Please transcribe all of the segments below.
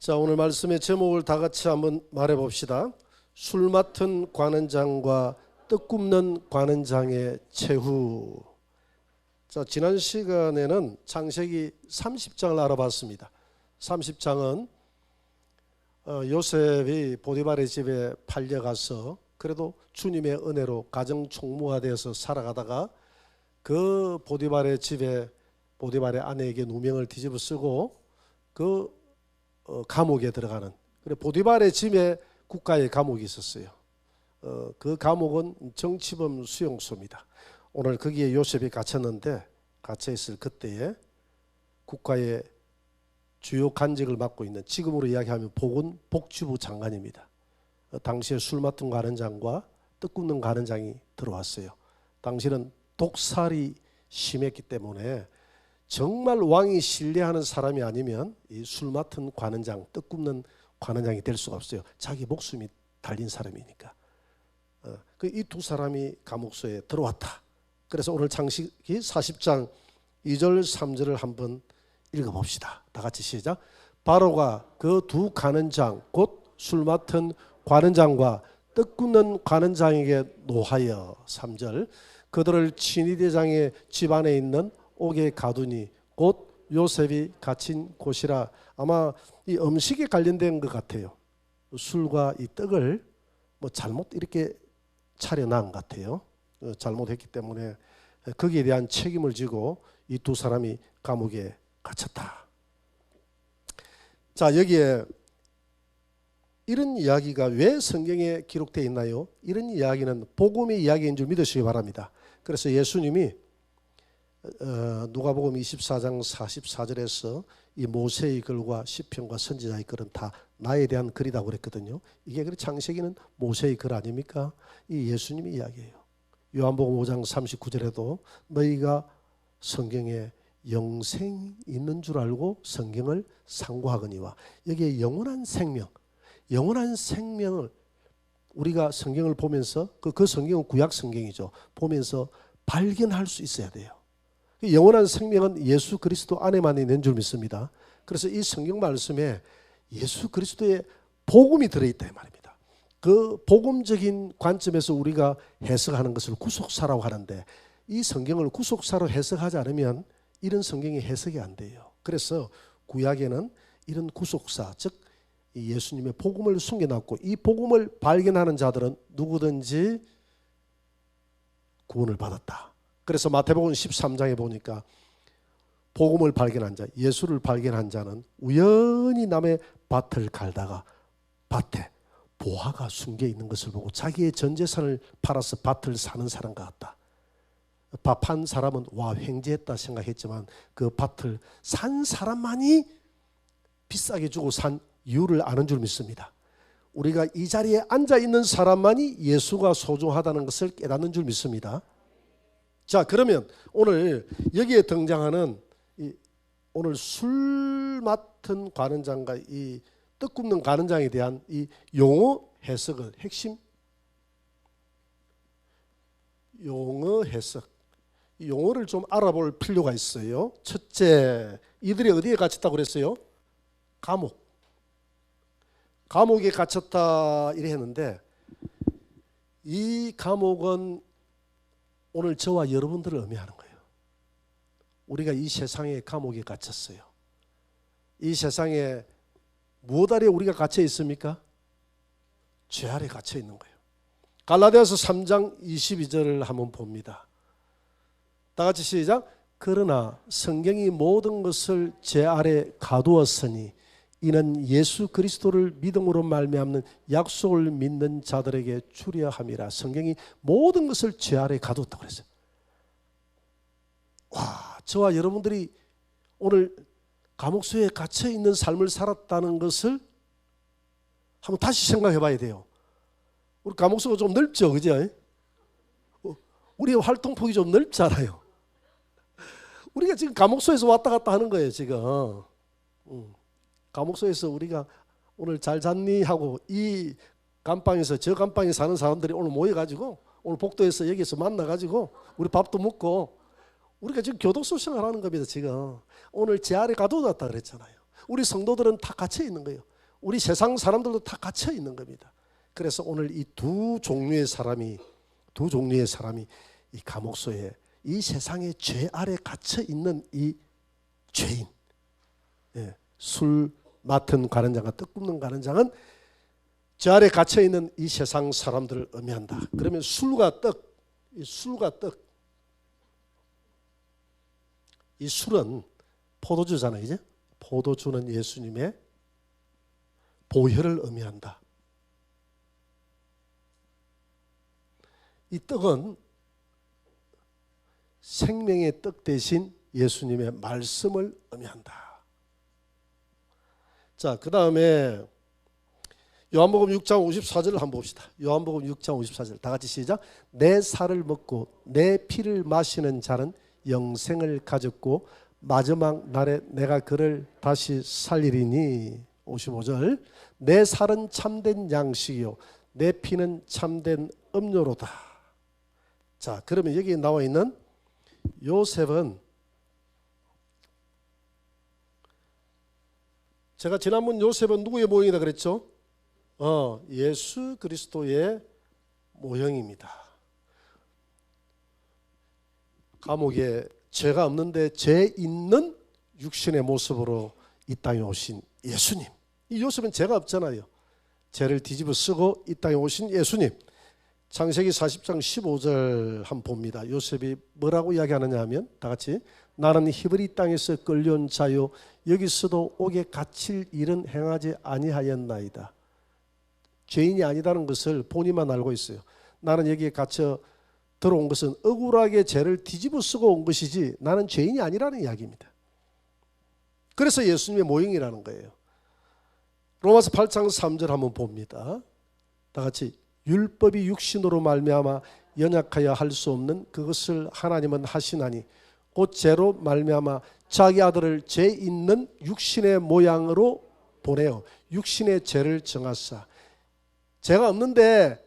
자, 오늘 말씀의 제목을 다 같이 한번 말해봅시다. 술 맡은 관원장과 떡 굽는 관원장의 최후. 자, 지난 시간에는 창세기 30장을 알아봤습니다. 30장은 요셉이 보디발의 집에 팔려가서 그래도 주님의 은혜로 가정 총무가 되어서 살아가다가 그 보디발의 집에 보디발의 아내에게 누명을 뒤집어 쓰고 그 감옥에 들어가는, 그래 보디발의 집에 국가의 감옥이 있었어요. 그 감옥은 정치범 수용소입니다. 오늘 거기에 요셉이 갇혔는데, 갇혀 있을 그때에 국가의 주요 간직을 맡고 있는, 지금으로 이야기하면 보건복지부 장관입니다. 당시에 술 맡은 관원장과 떡 굽는 관원장이 들어왔어요. 당시는 독살이 심했기 때문에 정말 왕이 신뢰하는 사람이 아니면 이 술 맡은 관원장, 떡 굽는 관원장이 될 수가 없어요. 자기 목숨이 달린 사람이니까. 이 두 사람이 감옥소에 들어왔다. 그래서 오늘 창세기 40장 2절 3절을 한번 읽어봅시다. 다 같이 시작. 바로가 그 두 관원장 곧 술 맡은 관원장과 떡 굽는 관원장에게 노하여 3절 그들을 친위대장의 집안에 있는 옥에 가두니 곧 요셉이 갇힌 곳이라. 아마 이 음식에 관련된 것 같아요. 술과 이 떡을 잘못 이렇게 차려놓은 것 같아요. 잘못했기 때문에 거기에 대한 책임을 지고 이 두 사람이 감옥에 갇혔다. 자, 여기에 이런 이야기가 왜 성경에 기록되어 있나요? 이런 이야기는 복음의 이야기인 줄 믿으시기 바랍니다. 그래서 예수님이 누가복음 24장 44절에서 이 모세의 글과 시편과 선지자의 글은 다 나에 대한 글이라고 그랬거든요. 이게 그래 창세기는 모세의 글 아닙니까? 이 예수님의 이야기예요. 요한복음 5장 39절에도 너희가 성경에 영생이 있는 줄 알고 성경을 상고하거니와, 여기에 영원한 생명을 우리가 성경을 보면서 그 성경은 구약 성경이죠. 보면서 발견할 수 있어야 돼요. 영원한 생명은 예수 그리스도 안에만 있는 줄 믿습니다. 그래서 이 성경 말씀에 예수 그리스도의 복음이 들어있다 이 말입니다. 그 복음적인 관점에서 우리가 해석하는 것을 구속사라고 하는데, 이 성경을 구속사로 해석하지 않으면 이런 성경이 해석이 안 돼요. 그래서 구약에는 이런 구속사, 즉 예수님의 복음을 숨겨놨고, 이 복음을 발견하는 자들은 누구든지 구원을 받았다. 그래서 마태복음 13장에 보니까 복음을 발견한 자, 예수를 발견한 자는 우연히 남의 밭을 갈다가 밭에 보화가 숨겨 있는 것을 보고 자기의 전 재산을 팔아서 밭을 사는 사람과 같다. 밥 한 사람은 와 횡재했다 생각했지만 그 밭을 산 사람만이 비싸게 주고 산 이유를 아는 줄 믿습니다. 우리가 이 자리에 앉아 있는 사람만이 예수가 소중하다는 것을 깨닫는 줄 믿습니다. 자, 그러면 오늘 여기에 등장하는 오늘 술 맡은 관원장과 이 떡 굽는 관원장에 대한 이 용어 해석을 용어 해석, 이 용어를 좀 알아볼 필요가 있어요. 첫째, 이들이 어디에 갇혔다고 그랬어요? 감옥에 갇혔다 이래 했는데, 이 감옥은 오늘 저와 여러분들을 의미하는 거예요. 우리가 이 세상의 감옥에 갇혔어요. 이 세상에 무엇 아래 우리가 갇혀 있습니까? 죄 아래 갇혀 있는 거예요. 갈라디아서 3장 22절을 한번 봅니다. 다 같이 시작. 그러나 성경이 모든 것을 죄 아래 가두었으니 이는 예수 그리스도를 믿음으로 말미암는 약속을 믿는 자들에게 주려 함이라. 성경이 모든 것을 죄 아래 가두었다고 그랬어요. 와, 저와 여러분들이 오늘 감옥소에 갇혀 있는 삶을 살았다는 것을 한번 다시 생각해 봐야 돼요. 우리 감옥소가 좀 넓죠, 그죠? 우리의 활동폭이 좀 넓잖아요. 우리가 지금 감옥소에서 왔다 갔다 하는 거예요, 지금. 감옥소에서 우리가 오늘 잘 잤니? 하고 이 감방에서 저 감방에 사는 사람들이 오늘 모여가지고 오늘 복도에서 여기서 만나가지고 우리 밥도 먹고 우리가 지금 교독소 생활하는 겁니다. 지금 오늘 제 아래 가둬놨다 그랬잖아요. 우리 성도들은 다 갇혀 있는 거예요. 우리 세상 사람들도 다 갇혀 있는 겁니다. 그래서 오늘 이 두 종류의 사람이 이 감옥소에 이 세상의 죄 아래 갇혀 있는 이 죄인, 술 맡은 가는장과 떡 굽는 가는장은 저 아래 갇혀 있는 이 세상 사람들을 의미한다. 그러면 술과 떡, 이 술은 포도주잖아요, 이제. 포도주는 예수님의 보혈을 의미한다. 이 떡은 생명의 떡 대신 예수님의 말씀을 의미한다. 자, 그 다음에 요한복음 6장 54절을 한번 봅시다. 요한복음 6장 54절 다 같이 시작. 내 살을 먹고 내 피를 마시는 자는 영생을 가졌고 마지막 날에 내가 그를 다시 살리리니. 55절 내 살은 참된 양식이요 내 피는 참된 음료로다. 자, 그러면 여기 나와 있는 요셉은, 제가 지난번 요셉은 누구의 모형이다 그랬죠? 예수 그리스도의 모형입니다. 감옥에 죄가 없는데 죄 있는 육신의 모습으로 이 땅에 오신 예수님. 이 요셉은 죄가 없잖아요. 죄를 뒤집어 쓰고 이 땅에 오신 예수님. 창세기 40장 15절 한번 봅니다. 요셉이 뭐라고 이야기하느냐 하면 다 같이 나는 히브리 땅에서 끌려온 자요 여기서도 옥에 갇힐 일은 행하지 아니하였나이다. 죄인이 아니다는 것을 본인만 알고 있어요. 나는 여기에 갇혀 들어온 것은 억울하게 죄를 뒤집어 쓰고 온 것이지 나는 죄인이 아니라는 이야기입니다. 그래서 예수님의 모형이라는 거예요. 로마서 8장 3절 한번 봅니다. 다 같이 율법이 육신으로 말미암아 연약하여 할 수 없는 그것을 하나님은 하시나니 곧 죄로 말미암아 자기 아들을 죄 있는 육신의 모양으로 보내어 육신의 죄를 정하사. 죄가 없는데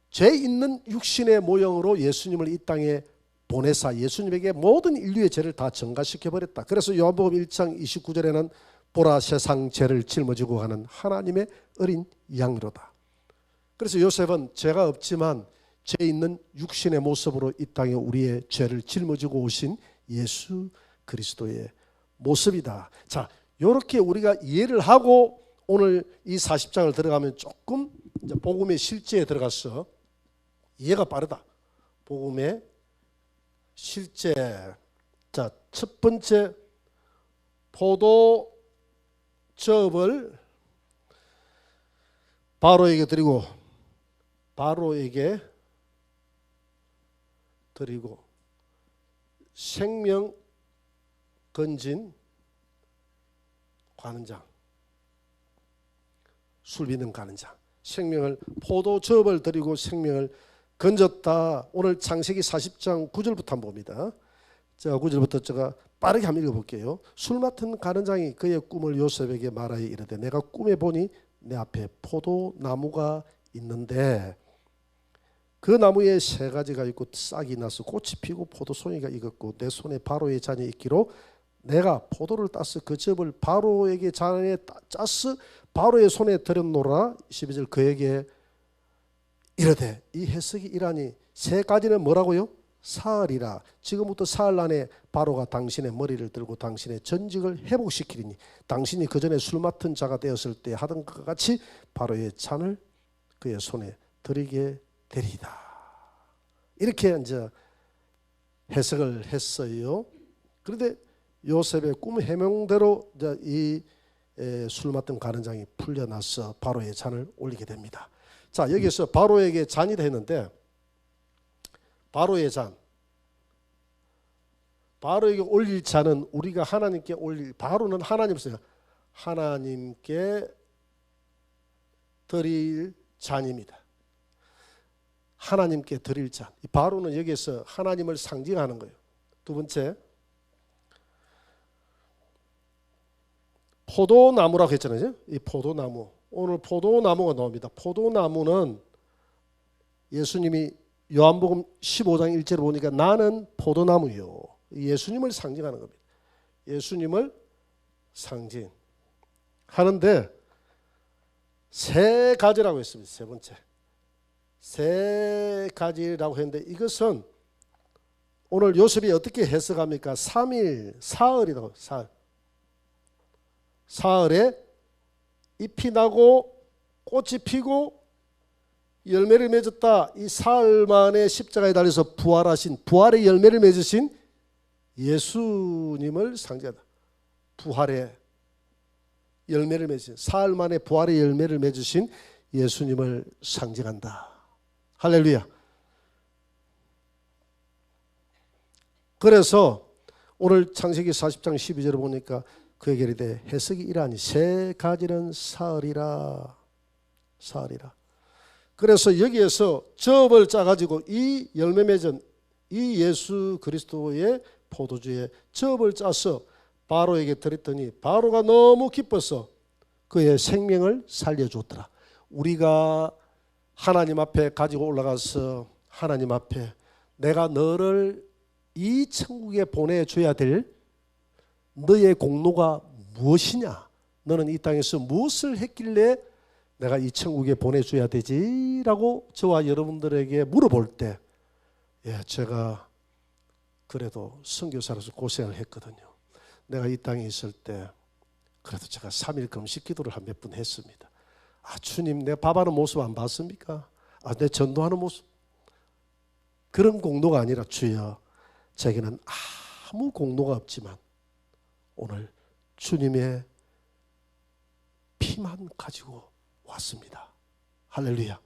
죄 있는 육신의 모형으로 예수님을 이 땅에 보내사 예수님에게 모든 인류의 죄를 다 전가시켜 버렸다. 그래서 요한복음 1장 29절에는 보라 세상 죄를 짊어지고 가는 하나님의 어린 양이로다. 그래서 요셉은 죄가 없지만 죄 있는 육신의 모습으로 이 땅에 우리의 죄를 짊어지고 오신 예수 그리스도의 모습이다. 자, 이렇게 우리가 이해를 하고 오늘 이 40장을 들어가면 조금 이제 복음의 실제에 들어가서 이해가 빠르다. 복음의 실제. 자, 첫 번째 포도즙을 바로에게 드리고 생명 건진 관원장, 술 빚는 관원장, 생명을 포도즙을 드리고 생명을 건졌다. 오늘 창세기 40장 9절부터 한번 봅니다. 자, 9절부터 제가 빠르게 한번 읽어볼게요. 술 맡은 관원장이 그의 꿈을 요셉에게 말하여 이르되 내가 꿈에 보니 내 앞에 포도나무가 있는데 그 나무에 세 가지가 있고 싹이 나서 꽃이 피고 포도송이가 익었고 내 손에 바로의 잔이 있기로 내가 포도를 따서 그 즙을 바로에게 잔에 짜서 바로의 손에 들였노라. 12절 그에게 이르되 이 해석이 이라니 세 가지는 뭐라고요? 사흘이라. 지금부터 사흘 안에 바로가 당신의 머리를 들고 당신의 전직을 회복시키리니 당신이 그 전에 술 맡은 자가 되었을 때 하던 것과 같이 바로의 잔을 그의 손에 드리게 되리이다. 이렇게 이제 해석을 했어요. 그런데 요셉의 꿈 해명대로 이제 이 술 맡은 가는장이 풀려나서 바로의 잔을 올리게 됩니다. 자, 여기서 바로에게 잔이라 했는데 바로의 잔, 바로에게 올릴 잔은 우리가 하나님께 올릴, 바로는 하나님이세요. 하나님께 드릴 잔입니다. 하나님께 드릴 잔. 이 바로는 여기에서 하나님을 상징하는 거예요. 두 번째, 포도나무라고 했잖아요. 이 포도나무. 오늘 포도나무가 나옵니다. 포도나무는 예수님이 요한복음 15장 1절을 보니까 나는 포도나무요. 예수님을 상징하는 겁니다. 예수님을 상징하는데 세 가지라고 했습니다. 세 번째. 세 가지라고 했는데 이것은 오늘 요셉이 어떻게 해석합니까? 3일, 사흘이라고. 사흘. 사흘에 잎이 나고 꽃이 피고 열매를 맺었다. 이 사흘 만에 십자가에 달려서 부활하신, 부활의 열매를 맺으신 예수님을 상징한다. 부활의 열매를 맺으신, 사흘 만에 부활의 열매를 맺으신 예수님을 상징한다. 할렐루야. 그래서 오늘 창세기 40장 12절을 보니까 그에게 이르되 해석이 이러하니 세 가지는 사흘이라. 사흘이라. 그래서 여기에서 접을 짜가지고 이 열매 맺은 이 예수 그리스도의 포도주에 접을 짜서 바로에게 드렸더니 바로가 너무 기뻐서 그의 생명을 살려주었더라. 우리가 하나님 앞에 가지고 올라가서 하나님 앞에 내가 너를 이 천국에 보내줘야 될 너의 공로가 무엇이냐? 너는 이 땅에서 무엇을 했길래 내가 이 천국에 보내줘야 되지라고 저와 여러분들에게 물어볼 때, 예, 제가 그래도 선교사로서 고생을 했거든요. 내가 이 땅에 있을 때 그래도 제가 3일 금식 기도를 한 몇 번 했습니다. 아, 주님, 내 밥하는 모습 안 봤습니까? 아, 내 전도하는 모습. 그런 공로가 아니라 주여, 제게는 아무 공로가 없지만 오늘 주님의 피만 가지고 왔습니다. 할렐루야.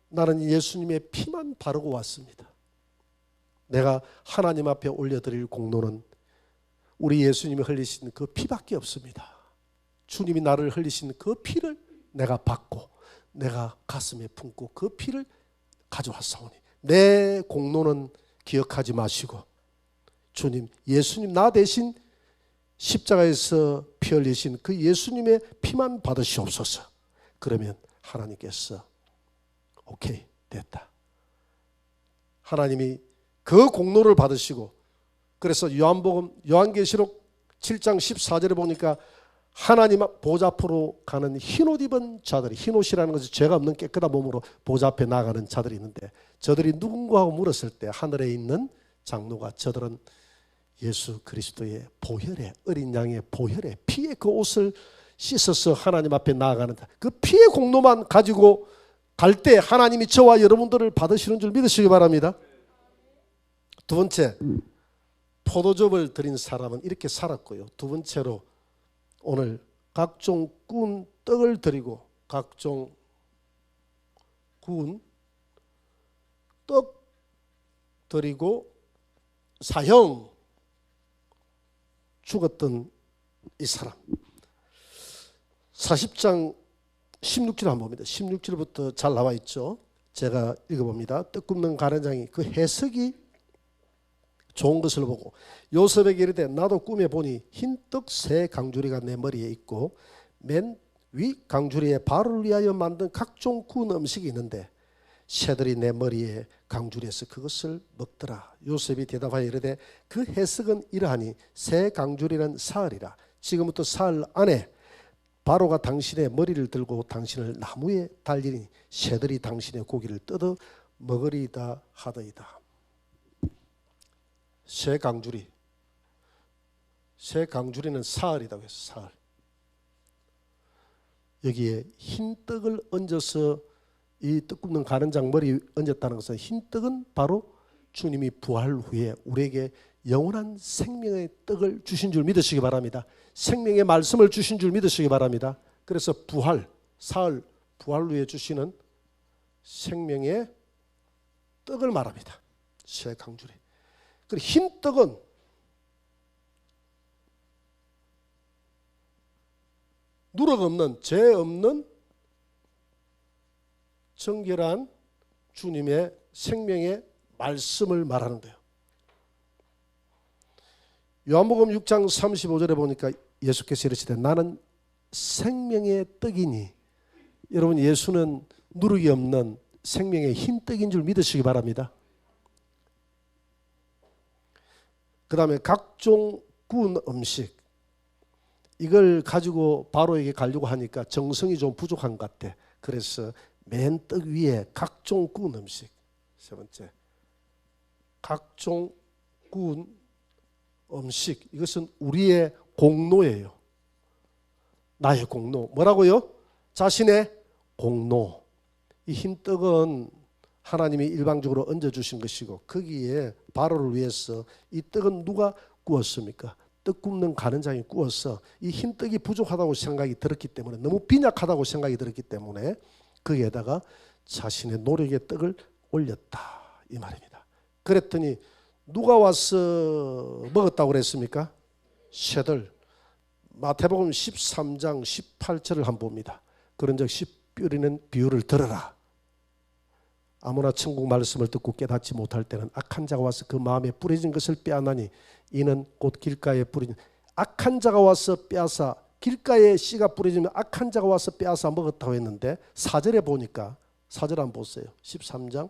나는 예수님의 피만 바르고 왔습니다. 내가 하나님 앞에 올려드릴 공로는 우리 예수님이 흘리신 그 피밖에 없습니다. 주님이 나를 흘리신 그 피를 내가 받고 내가 가슴에 품고 그 피를 가져왔사오니 내 공로는 기억하지 마시고 주님, 예수님 나 대신 십자가에서 피 흘리신 그 예수님의 피만 받으시옵소서. 그러면 하나님께서 오케이, 됐다. 하나님이 그 공로를 받으시고, 그래서 요한계시록 7장 14절에 보니까 하나님 보좌 앞으로 가는 흰옷 입은 자들이, 흰옷이라는 것은 죄가 없는 깨끗한 몸으로 보좌 앞에 나가는 자들이 있는데, 저들이 누군가 하고 물었을 때 하늘에 있는 장로가 저들은 예수 그리스도의 보혈에, 어린 양의 보혈에, 피의 그 옷을 씻어서 하나님 앞에 나아가는 그 피의 공로만 가지고 갈 때 하나님이 저와 여러분들을 받으시는 줄 믿으시기 바랍니다. 두 번째, 포도즙을 드린 사람은 이렇게 살았고요. 두 번째로 오늘 각종 구운 떡을 드리고, 각종 구운 떡 드리고 사형 죽었던 이 사람. 40장 16절 한번 봅니다. 16절부터 잘 나와 있죠. 제가 읽어봅니다. 떡 굽는 가련장이 그 해석이 좋은 것을 보고 요셉에게 이르되 나도 꿈에 보니 흰 떡 세 강주리가 내 머리에 있고 맨 위 강주리에 바로를 위하여 만든 각종 구운 음식이 있는데 새들이 내 머리에 강주리에서 그것을 먹더라. 요셉이 대답하여 이르되 그 해석은 이러하니 새 강주리는 사흘이라. 지금부터 사흘 안에 바로가 당신의 머리를 들고 당신을 나무에 달리니 새들이 당신의 고기를 뜯어 먹으리다 하더이다. 새 강주리, 새 강주리는 사흘이라고 했어. 사흘. 여기에 흰 떡을 얹어서 이 떡 굽는 가련장 머리에 얹었다는 것은 흰 떡은 바로 주님이 부활 후에 우리에게 영원한 생명의 떡을 주신 줄 믿으시기 바랍니다. 생명의 말씀을 주신 줄 믿으시기 바랍니다. 그래서 부활, 사흘 부활 후에 주시는 생명의 떡을 말합니다. 새 강주리. 그리고 흰 떡은 누락 없는, 죄 없는 정결한 주님의 생명의 말씀을 말하는 거예요. 요한복음 6장 35절에 보니까 예수께서 이르시되 나는 생명의 떡이니, 여러분 예수는 누룩이 없는 생명의 흰 떡인 줄 믿으시기 바랍니다. 그 다음에 각종 구운 음식, 이걸 가지고 바로에게 가려고 하니까 정성이 좀 부족한 것 같아. 그래서 맨 떡 위에 각종 구운 음식. 세 번째, 각종 구운 음식. 이것은 우리의 공로예요. 나의 공로. 뭐라고요? 자신의 공로. 이 흰 떡은 하나님이 일방적으로 얹어주신 것이고 거기에 바로를 위해서 이 떡은 누가 구웠습니까? 떡 굽는 가는장이 구워서 이 흰 떡이 부족하다고 생각이 들었기 때문에, 너무 빈약하다고 생각이 들었기 때문에 거기에다가 자신의 노력의 떡을 올렸다 이 말입니다. 그랬더니 누가 와서 먹었다고 그랬습니까? 새들. 마태복음 13장 18절을 한번 봅니다. 그런즉 씨 뿌리는 비유를 들어라. 아무나 천국 말씀을 듣고 깨닫지 못할 때는 악한 자가 와서 그 마음에 뿌려진 것을 빼앗나니 이는 곧 길가에 뿌린, 악한 자가 와서 빼앗아, 길가에 씨가 뿌려지면 악한 자가 와서 빼앗아 먹었다고 했는데 4절에 보니까, 4절 한번 보세요. 13장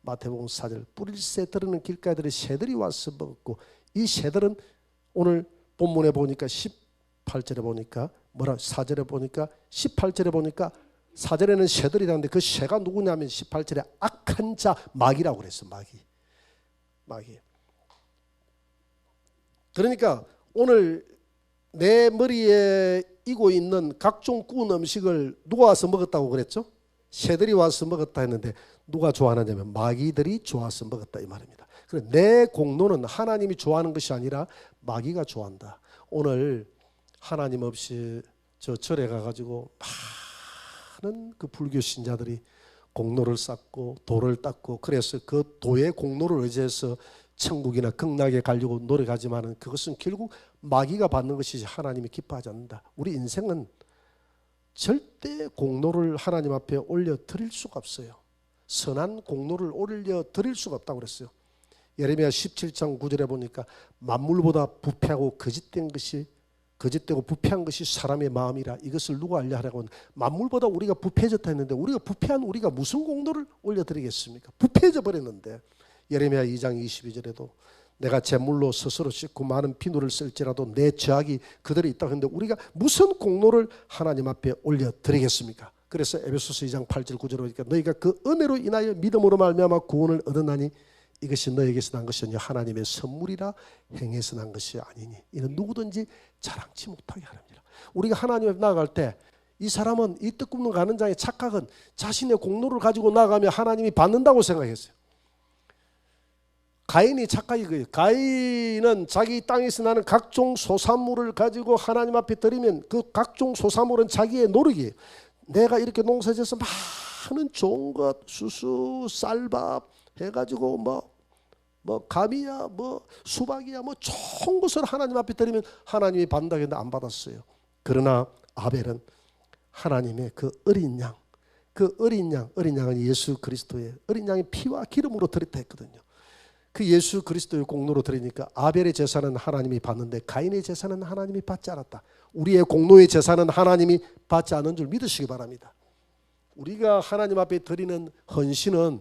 마태복음 4절, 뿌릴 새 들으는 길가에들이 새들이 와서 먹었고, 이 새들은 오늘 본문에 보니까 18절에 보니까 뭐라, 4절에 보니까 18절에 보니까 4절에는 새들이라는데 그 새가 누구냐면 18절에 악한 자 마귀라고 그랬어. 마귀. 그러니까 오늘 내 머리에 이고 있는 각종 구운 음식을 누가 와서 먹었다고 그랬죠? 새들이 와서 먹었다 했는데 누가 좋아하느냐면 마귀들이 좋아서 먹었다 이 말입니다. 그래, 내 공로는 하나님이 좋아하는 것이 아니라 마귀가 좋아한다. 오늘 하나님 없이 저 절에 가가지고 많은 그 불교 신자들이 공로를 쌓고 도를 닦고, 그래서 그 도의 공로를 의지해서 천국이나 극락에 가려고 노력하지만 그것은 결국 마귀가 받는 것이지 하나님이 기뻐하지 않는다. 우리 인생은 절대 공로를 하나님 앞에 올려 드릴 수가 없어요. 선한 공로를 올려 드릴 수가 없다고 그랬어요. 예레미야 17장 9절에 보니까 만물보다 부패하고 거짓되고 부패한 것이 사람의 마음이라 이것을 누가 알려 하라고. 만물보다 우리가 부패해졌다 했는데 우리가 부패한 우리가 무슨 공로를 올려드리겠습니까? 부패해져 버렸는데. 예레미야 2장 22절에도 내가 제물로 스스로 씻고 많은 비누를 쓸지라도 내 죄악이 그들이 있다고 했는데 우리가 무슨 공로를 하나님 앞에 올려드리겠습니까? 그래서 에베소서 2장 8절 9절에 보니까 너희가 그 은혜로 인하여 믿음으로 말미암아 구원을 얻었나니 이것이 너에게서 난 것이 아니라 하나님의 선물이라 행해서 난 것이 아니니 이는 누구든지 자랑치 못하게 하랍니다. 우리가 하나님 앞에 나아갈 때 이 사람은, 이 떡 굽는 가는 자의 착각은 자신의 공로를 가지고 나가면 하나님이 받는다고 생각했어요. 가인이 착각이 그예요. 가인은 자기 땅에서 나는 각종 소산물을 가지고 하나님 앞에 드리면 그 각종 소산물은 자기의 노력이에요. 내가 이렇게 농사지어서 많은 좋은 것, 수수, 쌀밥 해가지고 뭐 감이야, 뭐 수박이야, 뭐 좋은 것을 하나님 앞에 드리면 하나님이 받는다고 했는데 안 받았어요. 그러나 아벨은 하나님의 그 어린 양, 어린 양은 예수 그리스도의 어린 양의 피와 기름으로 드렸다 했거든요. 그 예수 그리스도의 공로로 드리니까 아벨의 제사는 하나님이 받는데 가인의 제사는 하나님이 받지 않았다. 우리의 공로의 제사는 하나님이 받지 않은 줄 믿으시기 바랍니다. 우리가 하나님 앞에 드리는 헌신은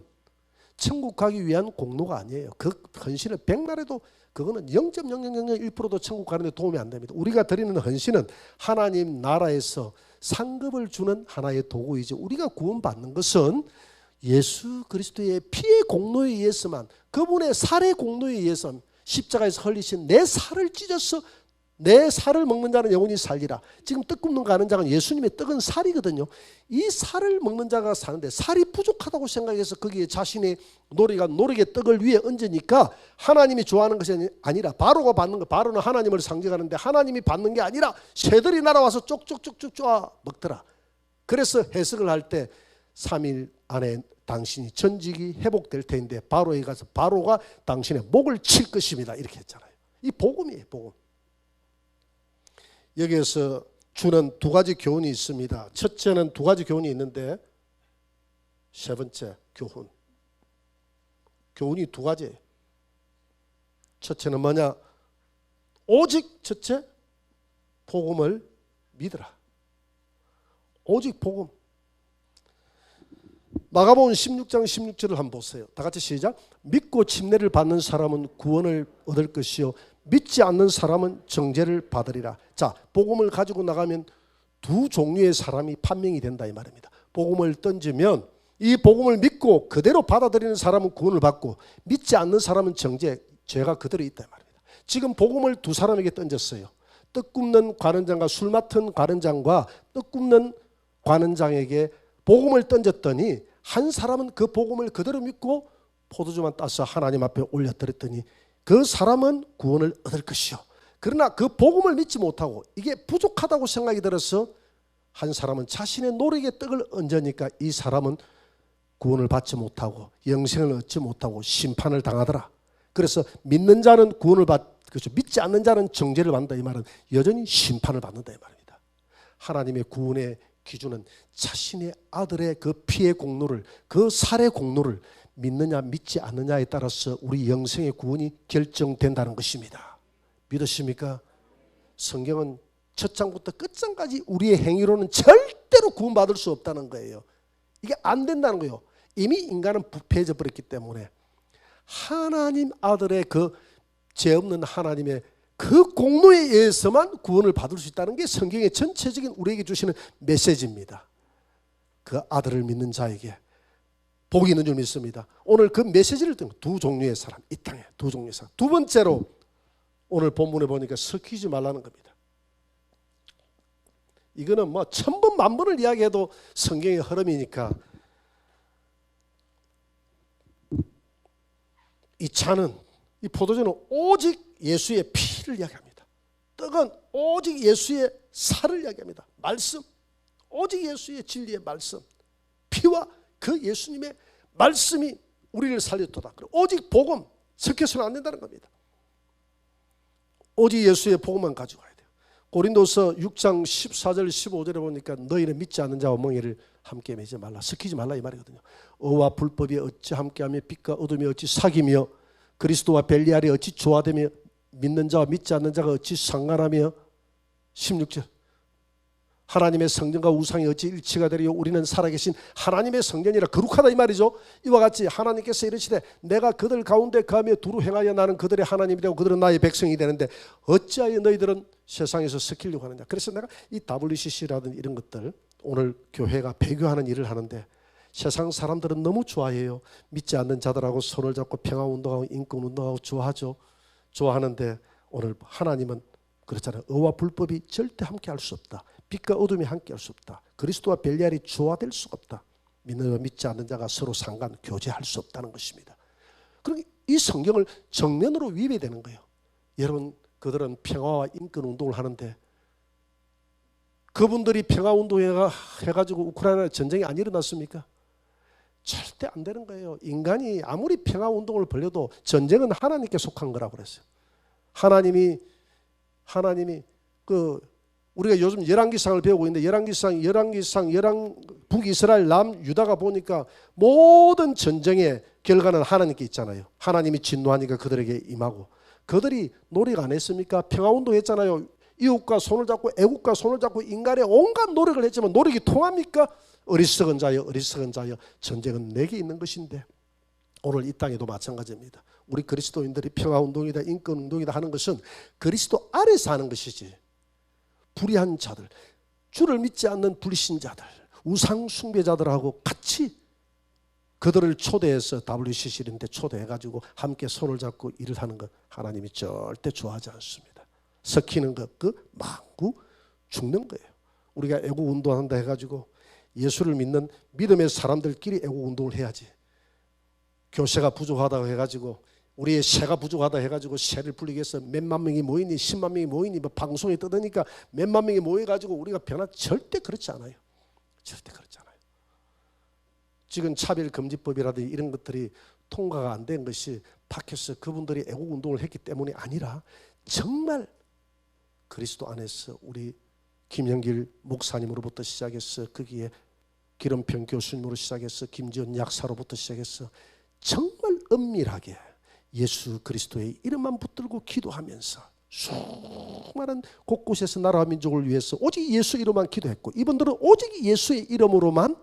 천국 가기 위한 공로가 아니에요. 그 헌신을 백날해도 그거는 0.0001%도 천국 가는 데 도움이 안 됩니다. 우리가 드리는 헌신은 하나님 나라에서 상급을 주는 하나의 도구이지, 우리가 구원받는 것은 예수 그리스도의 피의 공로에 의해서만, 그분의 살의 공로에 의해서 십자가에서 흘리신 내 살을 찢어서 내 살을 먹는 자는 영원히 살리라. 지금 떡 굽는 거 아는 자는 예수님의 떡은 살이거든요. 이 살을 먹는 자가 사는데 살이 부족하다고 생각해서 거기에 자신의 노력의 떡을 위에 얹으니까 하나님이 좋아하는 것이 아니라 바로가 받는 거, 바로는 하나님을 상징하는데 하나님이 받는 게 아니라 새들이 날아와서 쪽쪽쪽쪽 쪼아 먹더라. 그래서 해석을 할 때 3일 안에 당신이 전직이 회복될 텐데 바로에 가서 바로가 당신의 목을 칠 것입니다. 이렇게 했잖아요. 이 복음이에요, 복음. 여기에서 주는 두 가지 교훈이 있습니다. 첫째는 두 가지 교훈이 있는데 세 번째 교훈이 두 가지예요. 첫째는 뭐냐? 오직 첫째 복음을 믿으라. 오직 복음. 마가복음 16장 16절을 한번 보세요. 다 같이 시작. 믿고 침례를 받는 사람은 구원을 얻을 것이요 믿지 않는 사람은 정죄를 받으리라. 자, 복음을 가지고 나가면 두 종류의 사람이 판명이 된다 이 말입니다. 복음을 던지면 이 복음을 믿고 그대로 받아들이는 사람은 구원을 받고 믿지 않는 사람은 정죄, 죄가 그대로 있다 이 말입니다. 지금 복음을 두 사람에게 던졌어요. 떡 굽는 관원장과 술 맡은 관원장과 떡 굽는 관원장에게 복음을 던졌더니 한 사람은 그 복음을 그대로 믿고 포도주만 따서 하나님 앞에 올려드렸더니 그 사람은 구원을 얻을 것이요. 그러나 그 복음을 믿지 못하고 이게 부족하다고 생각이 들어서 한 사람은 자신의 노력의 떡을 얹으니까 이 사람은 구원을 받지 못하고 영생을 얻지 못하고 심판을 당하더라. 그래서 믿는 자는 구원을 그렇죠. 믿지 않는 자는 정죄를 받는다 이 말은 여전히 심판을 받는다 이 말입니다. 하나님의 구원의 기준은 자신의 아들의 그 피의 공로를, 그 살의 공로를 믿느냐 믿지 않느냐에 따라서 우리 영생의 구원이 결정된다는 것입니다. 믿으십니까? 성경은 첫 장부터 끝장까지 우리의 행위로는 절대로 구원받을 수 없다는 거예요. 이게 안 된다는 거예요. 이미 인간은 부패해져 버렸기 때문에 하나님 아들의 그 죄 없는 하나님의 그 공로에 의해서만 구원을 받을 수 있다는 게 성경의 전체적인 우리에게 주시는 메시지입니다. 그 아들을 믿는 자에게 복이 있는 줄 믿습니다. 오늘 그 메시지를 듣는 두 종류의 사람, 이 땅에 두 종류의 사람. 두 번째로 오늘 본문에 보니까 섞이지 말라는 겁니다. 이거는 뭐 천번 만번을 이야기해도 성경의 흐름이니까 이 차는, 이 포도주는 오직 예수의 피를 이야기합니다. 떡은 오직 예수의 살을 이야기합니다. 말씀, 오직 예수의 진리의 말씀, 피와 그 예수님의 말씀이 우리를 살렸도다. 오직 복음, 섞여서는 안 된다는 겁니다. 오직 예수의 복음만 가지고 가야 돼요. 고린도서 6장 14절 15절에 보니까 너희는 믿지 않는 자와 멍에를 함께 매지 말라, 섞이지 말라 이 말이거든요. 의와 불법이 어찌 함께하며 빛과 어둠이 어찌 사귀며 그리스도와 벨리알이 어찌 조화되며 믿는 자와 믿지 않는 자가 어찌 상관하며 16절 하나님의 성전과 우상이 어찌 일치가 되리요 우리는 살아계신 하나님의 성전이라 거룩하다 이 말이죠. 이와 같이 하나님께서 이르시되 내가 그들 가운데 거하며 두루 행하여 나는 그들의 하나님이 되고 그들은 나의 백성이 되는데 어찌하여 너희들은 세상에서 섞이려고 하느냐. 그래서 내가 이 WCC라든지 이런 것들 오늘 교회가 배교하는 일을 하는데 세상 사람들은 너무 좋아해요. 믿지 않는 자들하고 손을 잡고 평화운동하고 인권운동하고 좋아하죠. 좋아하는데 오늘 하나님은 그렇잖아요. 의와 불법이 절대 함께 할 수 없다. 빛과 어둠이 함께 할 수 없다. 그리스도와 벨리알이 조화될 수가 없다. 믿는 믿지 않는 자가 서로 상관 교제할 수 없다는 것입니다. 그러니 이 성경을 정면으로 위배되는 거예요. 여러분 그들은 평화와 인권운동을 하는데 그분들이 평화운동해가지고 우크라이나 전쟁이 안 일어났습니까? 절대 안 되는 거예요. 인간이 아무리 평화운동을 벌여도 전쟁은 하나님께 속한 거라고 그랬어요. 하나님이 우리가 요즘 열왕기상을 배우고 있는데 열왕기상 북이스라엘 남유다가 보니까 모든 전쟁의 결과는 하나님께 있잖아요. 하나님이 진노하니까 그들에게 임하고 그들이 노력 안 했습니까? 평화운동 했잖아요. 이웃과 손을 잡고 애국과 손을 잡고 인간의 온갖 노력을 했지만 노력이 통합니까? 어리석은 자여 전쟁은 내게 있는 것인데 오늘 이 땅에도 마찬가지입니다. 우리 그리스도인들이 평화운동이다 인권운동이다 하는 것은 그리스도 아래서 하는 것이지 불의한 자들, 주를 믿지 않는 불신자들, 우상 숭배자들하고 같이 그들을 초대해서 WCC 이런 데 초대해가지고 함께 손을 잡고 일을 하는 것 하나님이 절대 좋아하지 않습니다. 섞이는 것 그 망구 죽는 거예요. 우리가 애국운동한다 해가지고 예수를 믿는 믿음의 사람들끼리 애국운동을 해야지. 교세가 부족하다고 해가지고 우리의 세가 부족하다 해가지고 세를 불리기 위해서 몇만 명이 모이니 10만 명이 모이니 뭐 방송에 떠드니까 몇만 명이 모여가지고 우리가 절대 그렇지 않아요. 절대 그렇지 않아요. 지금 차별금지법이라든지 이런 것들이 통과가 안 된 것이 밖에서 그분들이 애국운동을 했기 때문이 아니라 정말 그리스도 안에서 우리 김영길 목사님으로부터 시작해서 거기에 기름평 교수님으로 시작해서 김지연 약사로부터 시작해서 정말 은밀하게 예수 그리스도의 이름만 붙들고 기도하면서 수많은 곳곳에서 나라와 민족을 위해서 오직 예수 이름만 기도했고 이분들은 오직 예수의 이름으로만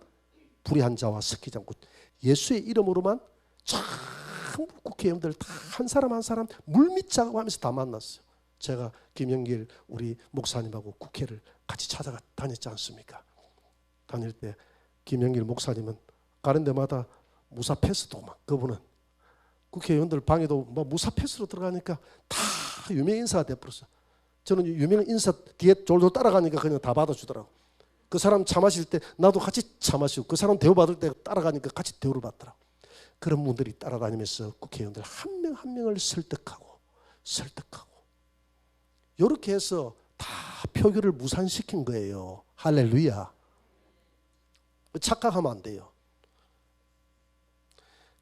불의한 자와 섞이지 않고 예수의 이름으로만 전부 국회의원들 다 한 사람 한 사람 물밑 작업하면서 다 만났어요. 제가 김영길 우리 목사님하고 국회를 같이 찾아가 다녔지 않습니까? 다닐 때 김영길 목사님은 가는 데마다 무사 패스도 막, 그분은 국회의원들 방에도 뭐 무사 패스로 들어가니까 다 유명 인사가 돼버렸어. 저는 유명 인사 뒤에 졸졸 따라가니까 그냥 다 받아주더라고. 그 사람 차 마실 때 나도 같이 차 마시고, 그 사람 대우 받을 때 따라가니까 같이 대우를 받더라고. 그런 분들이 따라다니면서 국회의원들 한 명 한 명을 설득하고 이렇게 해서 다 표결을 무산시킨 거예요. 할렐루야. 착각하면 안 돼요.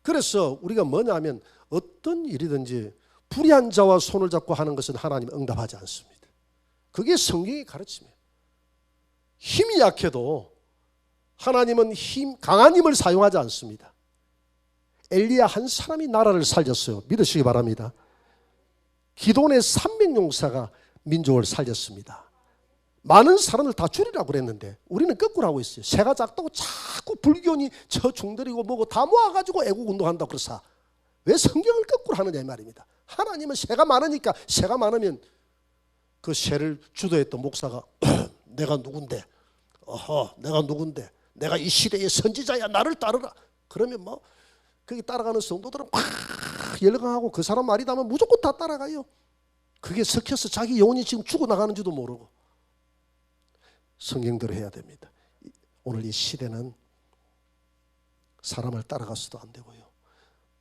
그래서 우리가 뭐냐 하면 어떤 일이든지 불의한 자와 손을 잡고 하는 것은 하나님 응답하지 않습니다. 그게 성경의 가르침이에요. 힘이 약해도 하나님은 강한 힘을 사용하지 않습니다. 엘리야 한 사람이 나라를 살렸어요. 믿으시기 바랍니다. 기돈의 300용사가 민족을 살렸습니다. 많은 사람을 다 줄이라고 그랬는데 우리는 거꾸로 하고 있어요. 새가 작다고 자꾸 불교니 저 중들이고 뭐고 다 모아가지고 애국 운동한다고 그러사. 왜 성경을 거꾸로 하느냐 이 말입니다. 하나님은 새가 많으니까, 새가 많으면 그 새를 주도했던 목사가 내가 누군데, 내가 누군데, 내가 이 시대의 선지자야, 나를 따르라. 그러면 뭐 거기 따라가는 성도들은 막 열광하고 그 사람 말이 나면 무조건 다 따라가요. 그게 섞여서 자기 영혼이 지금 죽어나가는지도 모르고. 성경대로 해야 됩니다. 오늘 이 시대는 사람을 따라가서도 안 되고요.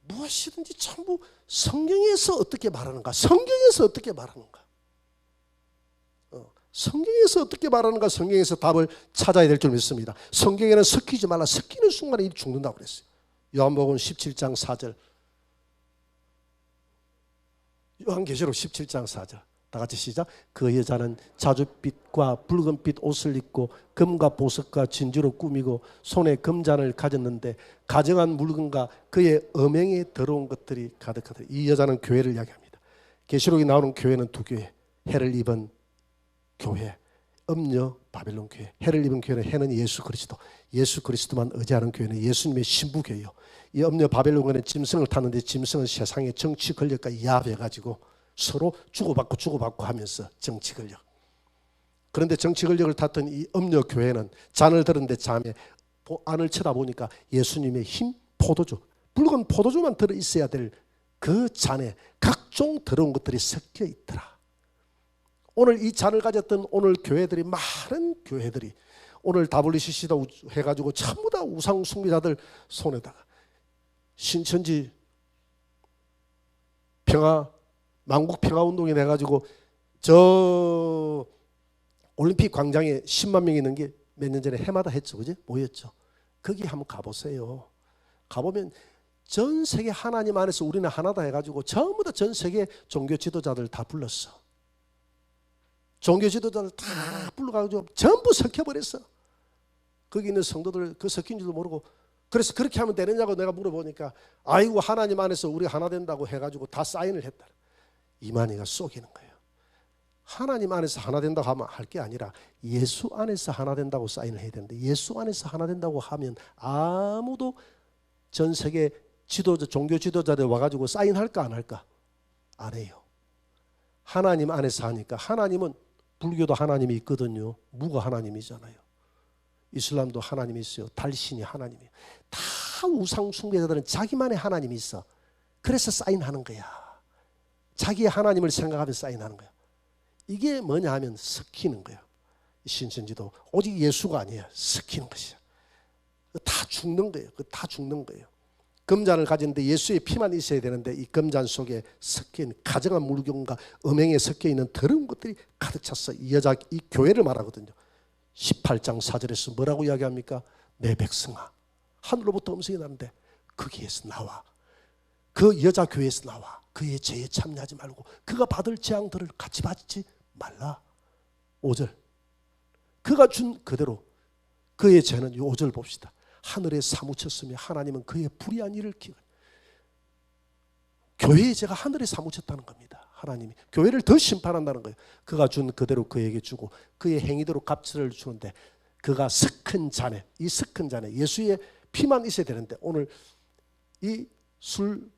무엇이든지 전부 성경에서 어떻게 말하는가, 성경에서 어떻게 말하는가, 성경에서 어떻게 말하는가, 성경에서 답을 찾아야 될 줄 믿습니다. 성경에는 섞이지 말라. 섞이는 순간에 일이 죽는다고 그랬어요. 요한복음 17장 4절, 요한계시록 17장 4절, 다 같이 시작. 그 여자는 자줏빛과 붉은빛 옷을 입고 금과 보석과 진주로 꾸미고 손에 금잔을 가졌는데 가정한 물건과 그의 음행에 더러운 것들이 가득하더라. 이 여자는 교회를 이야기합니다. 계시록에 나오는 교회는 두 교회, 해를 입은 교회, 음녀 바벨론 교회. 해를 입은 교회는 해는 예수 그리스도, 예수 그리스도만 의지하는 교회는 예수님의 신부교회요. 이 음녀 바벨론 교회는 짐승을 탔는데 짐승은 세상의 정치 권력과 이합해가지고 서로 주고받고 하면서 정치 권력. 그런데 정치 권력을 탔던 이 음녀 교회는 잔을 들었는데 잠에 안을 쳐다보니까 예수님의 흰 포도주, 붉은 포도주만 들어있어야 될 그 잔에 각종 더러운 것들이 섞여 있더라. 오늘 이 잔을 가졌던 오늘 교회들이, 많은 교회들이 오늘 WCC도 해가지고 전부 다 우상 숭배자들 손에다가 신천지 만국 평화운동이 돼가지고 저 올림픽 광장에 10만 명이 있는 게 몇 년 전에 해마다 했죠, 그지? 모였죠. 거기 한번 가보세요. 가보면 전 세계 하나님 안에서 우리는 하나다 해가지고 전부 다 전 세계 종교 지도자들 다 불렀어. 종교 지도자들 다 불러가지고 전부 섞여버렸어. 거기 있는 성도들 그 섞인 줄도 모르고. 그래서 그렇게 하면 되느냐고 내가 물어보니까 아이고 하나님 안에서 우리 하나 된다고 해가지고 다 사인을 했다. 이만희가 속이는 거예요. 하나님 안에서 하나 된다고 하면 할 게 아니라 예수 안에서 하나 된다고 사인을 해야 되는데, 예수 안에서 하나 된다고 하면 아무도 전 세계 지도자, 종교 지도자들 와가지고 사인할까 안 할까? 안 해요. 하나님 안에서 하니까. 하나님은 불교도 하나님이 있거든요. 무가 하나님이잖아요. 이슬람도 하나님이 있어요. 달신이 하나님이에요. 다 우상 숭배자들은 자기만의 하나님이 있어. 그래서 사인하는 거야. 자기의 하나님을 생각하며 사인하는 거야. 이게 뭐냐 하면 섞이는 거야. 신천지도 오직 예수가 아니에요. 섞이는 것이야. 다 죽는 거예요. 다 죽는 거예요. 금잔을 가졌는데 예수의 피만 있어야 되는데 이 금잔 속에 섞인 가정한 물건과 음행에 섞여 있는 더러운 것들이 가득 찼어. 이 여자, 이 교회를 말하거든요. 18장 4절에서 뭐라고 이야기합니까? 내 백성아, 하늘로부터 음성이 나는데 거기에서 나와, 그 여자 교회에서 나와, 그의 죄에 참여하지 말고 그가 받을 재앙들을 같이 받지 말라. 5절, 그가 준 그대로 그의 죄는, 5절 봅시다. 하늘에 사무쳤으며 하나님은 그의 불의한 일을 기억. 교회의 죄가 하늘에 사무쳤다는 겁니다. 하나님이 교회를 더 심판한다는 거예요. 그가 준 그대로 그에게 주고 그의 행위대로 값을 주는데 그가 섞은 잔에, 이 섞은 잔에 예수의 피만 있어야 되는데 오늘 이 술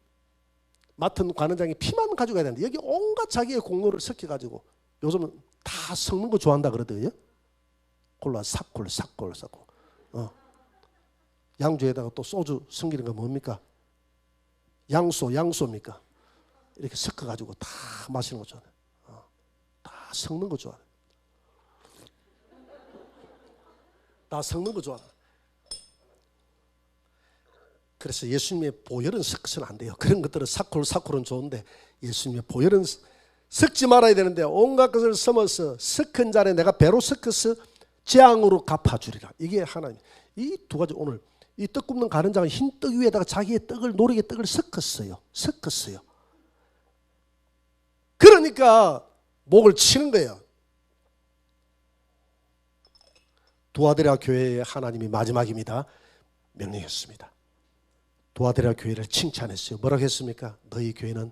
맡은 관원장이 피만 가져가야 되는데 여기 온갖 자기의 공로를 섞여가지고 요즘은 다 섞는 거 좋아한다 그러더요. 콜라 삭골. 양주에다가 또 소주 숨기는 거 뭡니까? 양소입니까? 이렇게 섞어가지고 다 마시는 거 좋아해. 다 섞는 거 좋아해. 다 섞는 거 좋아해. 그래서 예수님의 보혈은 섞어서는 안 돼요. 그런 것들은 사콜은 좋은데 예수님의 보혈은 섞지 말아야 되는데 온갖 것을 섞어서 섞은 자를 내가 배로 섞어서 재앙으로 갚아주리라. 이게 하나님. 이 두 가지 오늘 이 떡 굽는 가는장은 흰 떡 위에다가 자기의 떡을 노르게 떡을 섞었어요. 그러니까 목을 치는 거예요. 두아드라 교회의 하나님이 마지막입니다. 명령했습니다. 두아드라 교회를 칭찬했어요. 뭐라고 했습니까? 너희 교회는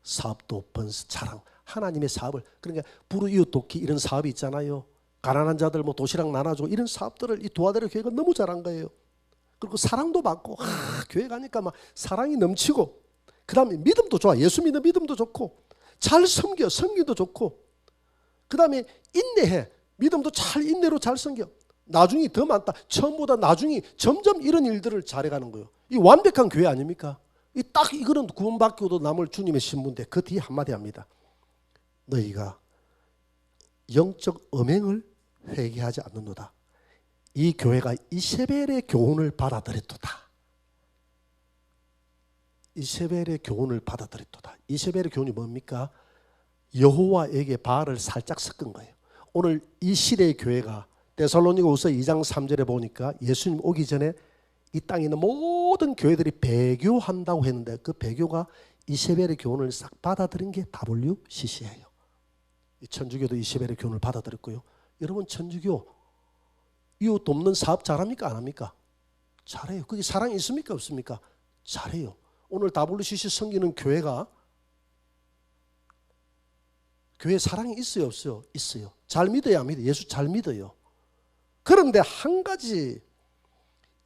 사업도 번스 자랑 하나님의 사업을 그러니까 불우이웃 돕기 이런 사업이 있잖아요. 가난한 자들 뭐 도시락 나눠주고 이런 사업들을 이 두아드라 교회가 너무 잘한 거예요. 그리고 사랑도 받고 교회 가니까 막 사랑이 넘치고 그 다음에 믿음도 좋아. 예수 믿는 믿음도 좋고 잘 섬겨 섬기도 좋고 그 다음에 인내해. 믿음도 잘 인내로 잘 섬겨. 나중이 더 많다. 처음보다 나중이 점점 이런 일들을 잘해가는 거예요. 이 완벽한 교회 아닙니까? 이 딱 이거는 구원받고도 남을 주님의 신부인데 그 뒤에 한마디 합니다. 너희가 영적 음행을 회개하지 않는도다. 이 교회가 이세벨의 교훈을 받아들였도다. 이세벨의 교훈을 받아들였도다. 이세벨의 교훈이 뭡니까? 여호와에게 바알을 살짝 섞은 거예요. 오늘 이 시대의 교회가 데살로니가후서 2장 3절에 보니까 예수님 오기 전에 이 땅에 있는 모든 교회들이 배교한다고 했는데 그 배교가 이세벨의 교훈을 싹 받아들인 게 WCC예요. 천주교도 이세벨의 교훈을 받아들였고요. 여러분 천주교 이웃 돕는 사업 잘합니까? 안 합니까? 잘해요. 거기 사랑이 있습니까? 없습니까? 잘해요. 오늘 WCC 섬기는 교회가 교회 사랑이 있어요? 없어요? 있어요. 잘 믿어요? 안 믿어요? 예수 잘 믿어요. 그런데 한 가지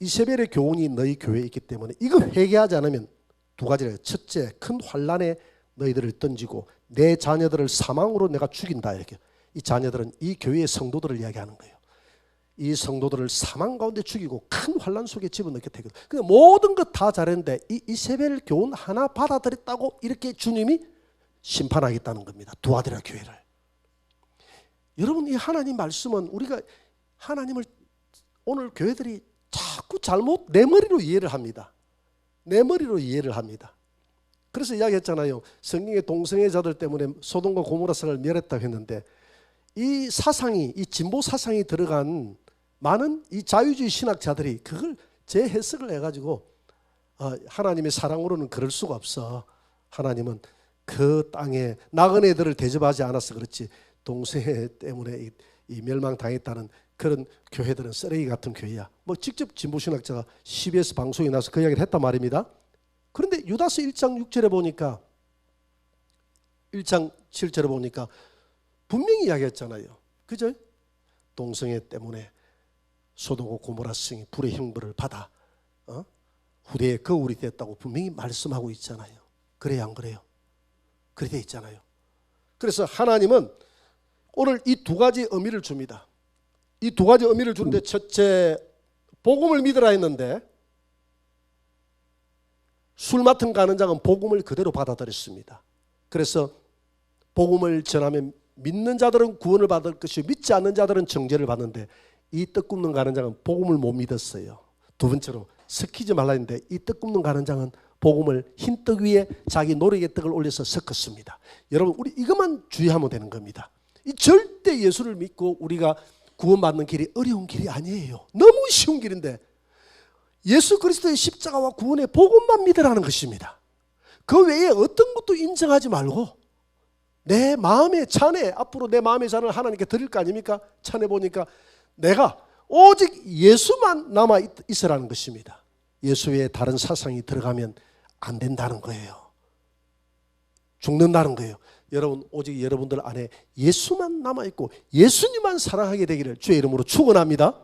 이세벨의 교훈이 너희 교회에 있기 때문에 이거 회개하지 않으면 두 가지래요. 첫째, 큰 환난에 너희들을 던지고 내 자녀들을 사망으로 내가 죽인다. 이렇게. 이 자녀들은 이 교회의 성도들을 이야기하는 거예요. 이 성도들을 사망 가운데 죽이고 큰 환난 속에 집어넣게 되거든. 근데 모든 것 다 잘했는데 이 이세벨 교훈 하나 받아들였다고 이렇게 주님이 심판하겠다는 겁니다. 두아드라 교회를. 여러분 이 하나님 말씀은 우리가 하나님을 오늘 교회들이 자꾸 잘못 내 머리로 이해를 합니다. 내 머리로 이해를 합니다. 그래서 이야기했잖아요. 성경의 동성애 자들 때문에 소돔과 고모라 성을 멸했다고 했는데 이 사상이 이 진보 사상이 들어간 많은 이 자유주의 신학자들이 그걸 재해석을 해가지고 하나님의 사랑으로는 그럴 수가 없어. 하나님은 그 땅에 나그네들을 대접하지 않아서 그렇지 동성애 때문에 이 멸망당했다는 그런 교회들은 쓰레기 같은 교회야. 뭐 직접 진보신학자가 CBS 방송에 나와서 그 이야기를 했단 말입니다. 그런데 유다서 1장 6절에 보니까 1장 7절에 보니까 분명히 이야기했잖아요. 그죠? 동성애 때문에 소돔과 고모라 성이 불의 형벌을 받아 후대에 거울이 됐다고 분명히 말씀하고 있잖아요. 그래요 안 그래요? 그래 돼 있잖아요. 그래서 하나님은 오늘 이 두 가지 의미를 줍니다. 이 두 가지 의미를 주는데 첫째 복음을 믿으라 했는데 술 맡은 가는 자는 복음을 그대로 받아들였습니다. 그래서 복음을 전하면 믿는 자들은 구원을 받을 것이고 믿지 않는 자들은 정죄를 받는데 이 떡 굽는 가는 자는 복음을 못 믿었어요. 두 번째로 섞이지 말라 했는데 이 떡 굽는 가는 자는 복음을 흰 떡 위에 자기 노르게 떡을 올려서 섞었습니다. 여러분 우리 이것만 주의하면 되는 겁니다. 이 절대 예수를 믿고 우리가 구원받는 길이 어려운 길이 아니에요. 너무 쉬운 길인데 예수 그리스도의 십자가와 구원의 복음만 믿으라는 것입니다. 그 외에 어떤 것도 인정하지 말고 내 마음의 잔해 앞으로 내 마음의 잔을 하나님께 드릴 거 아닙니까? 찬해 보니까 내가 오직 예수만 남아 있으라는 것입니다. 예수 외에 다른 사상이 들어가면 안 된다는 거예요. 죽는다는 거예요. 여러분 오직 여러분들 안에 예수만 남아있고 예수님만 사랑하게 되기를 주의 이름으로 축원합니다.